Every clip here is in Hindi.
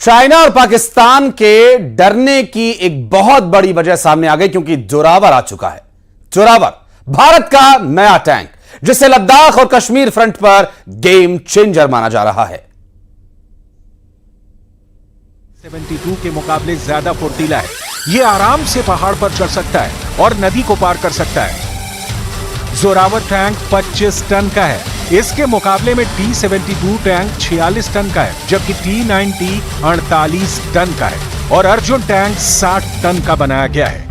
चाइना और पाकिस्तान के डरने की एक बहुत बड़ी वजह सामने आ गई, क्योंकि जोरावर आ चुका है। जोरावर भारत का नया टैंक, जिसे लद्दाख और कश्मीर फ्रंट पर गेम चेंजर माना जा रहा है। 72 के मुकाबले ज्यादा फुर्तीला है। ये आराम से पहाड़ पर चढ़ सकता है और नदी को पार कर सकता है। जोरावर टैंक 25 टन का है। इसके मुकाबले में T-72 टैंक 46 टन का है, जबकि T-90 48 टन का है और अर्जुन टैंक 60 टन का बनाया गया है।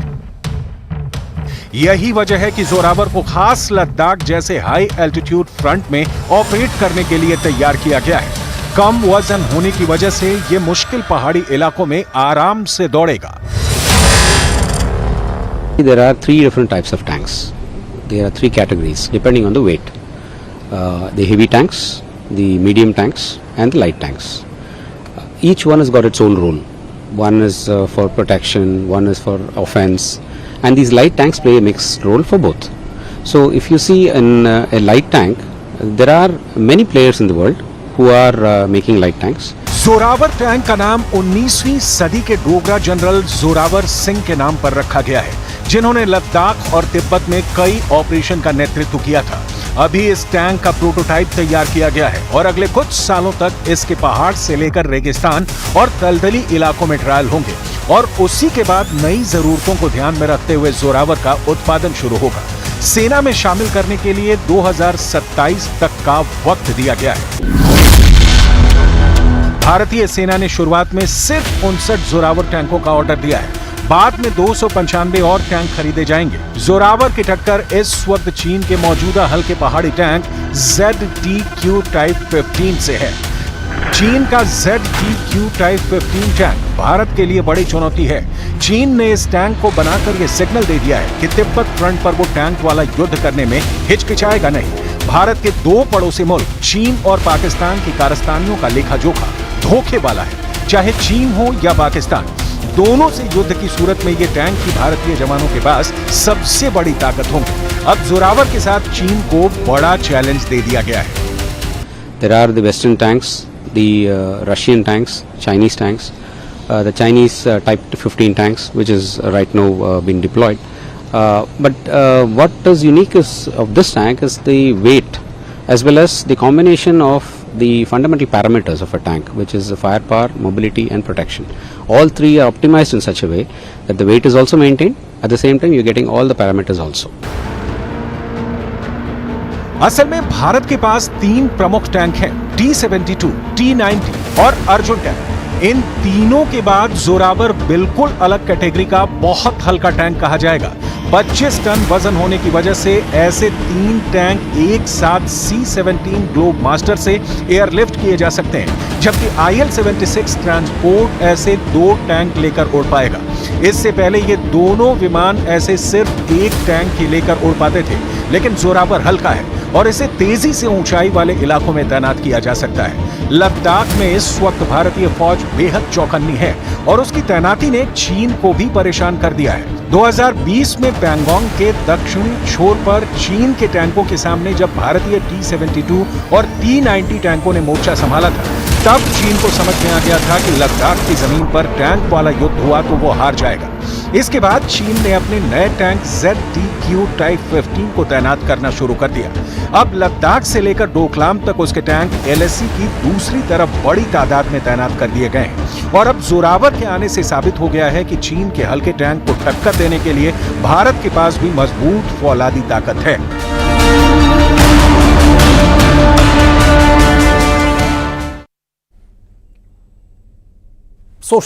यही वजह है कि जोरावर को खास लद्दाख जैसे हाई एल्टीट्यूड फ्रंट में ऑपरेट करने के लिए तैयार किया गया है। कम वजन होने की वजह से यह मुश्किल पहाड़ी इलाकों में आराम से दौड़ेगा। There are three different types of tanks. There are three categories depending on the weight. The heavy tanks, the medium tanks, and the light tanks. Each one has got its own role. One is for protection, one is for offense, and these light tanks play a mixed role for both. So if you see in a light tank, there are many players in the world who are making light tanks. Zorawar tank का नाम 19वीं सदी के डोगरा जनरल जोरावर सिंह के नाम पर रखा गया है, जिन्होंने लद्दाख और तिब्बत में कई ऑपरेशन का नेतृत्व किया था। अभी इस टैंक का प्रोटोटाइप तैयार किया गया है और अगले कुछ सालों तक इसके पहाड़ से लेकर रेगिस्तान और दलदली इलाकों में ट्रायल होंगे और उसी के बाद नई जरूरतों को ध्यान में रखते हुए जोरावर का उत्पादन शुरू होगा। सेना में शामिल करने के लिए 2027 तक का वक्त दिया गया है। भारतीय सेना ने शुरुआत में सिर्फ 59 जोरावर टैंकों का ऑर्डर दिया है। बाद में 295 और टैंक खरीदे जाएंगे। जोरावर की टक्कर इस वक्त चीन के मौजूदा हल्के पहाड़ी टैंक ZTQ टाइप 15 से है। चीन का ZTQ टाइप 15 टैंक भारत के लिए बड़ी चुनौती है। चीन ने इस टैंक को बनाकर यह सिग्नल दे दिया है कि तिब्बत फ्रंट पर वो टैंक वाला युद्ध करने में हिचकिचाएगा नहीं। भारत के दो पड़ोसी मुल्क चीन और पाकिस्तान की कारस्तानियों का लेखा जोखा धोखे वाला है। चाहे चीन हो या पाकिस्तान, दोनों से युद्ध की सूरत में ये टैंक ही भारतीय जवानों के पास सबसे बड़ी ताकत होंगे। अब जोरावर के साथ चीन को बड़ा चैलेंज दे दिया गया है। There are the Western tanks, the Russian tanks, Chinese tanks, the Chinese Type 15 tanks, which is right now being deployed. But what is unique of this tank is the weight, as well as the combination of the fundamental parameters of a tank, which is firepower, mobility, and protection. All three are optimized in such a way that the weight is also maintained. At the same time, you're getting all the parameters also. असल में भारत के पास तीन प्रमुख टैंक हैं, T-72, T-90 और अर्जुन टैंक। इन तीनों के बाद जोरावर बिल्कुल अलग कैटेगरी का बहुत हल्का टैंक कहा जाएगा। 25 टन वजन होने की वजह से ऐसे तीन टैंक एक साथ C-17 ग्लोब मास्टर से एयरलिफ्ट किए जा सकते हैं, जबकि IL-76 ट्रांसपोर्ट ऐसे दो टैंक लेकर उड़ पाएगा। इससे पहले ये दोनों विमान ऐसे सिर्फ एक टैंक ही लेकर उड़ पाते थे, लेकिन जोरावर हल्का है और इसे तेजी से ऊंचाई वाले इलाकों में तैनात किया जा सकता है। लद्दाख में इस वक्त भारतीय फौज बेहद चौकन्नी है और उसकी तैनाती ने चीन को भी परेशान कर दिया है। 2020 में पैंगोंग के दक्षिणी छोर पर चीन के टैंकों के सामने जब भारतीय T-72 और T-90 टैंकों ने मोर्चा संभाला था, तब चीन को समझ में आ गया था कि लद्दाख की जमीन पर टैंक वाला युद्ध हुआ तो वो हार जाएगा। इसके बाद चीन ने अपने नए टैंक ZTQ टाइप 15 को तैनात करना शुरू कर दिया। अब लद्दाख से लेकर डोकलाम तक उसके टैंक LAC की दूसरी तरफ बड़ी तादाद में तैनात कर दिए गए हैं और अब जोरावर के आने से साबित हो गया है कि चीन के हल्के टैंक को टक्कर देने के लिए भारत के पास भी मजबूत फौलादी ताकत है। सोशल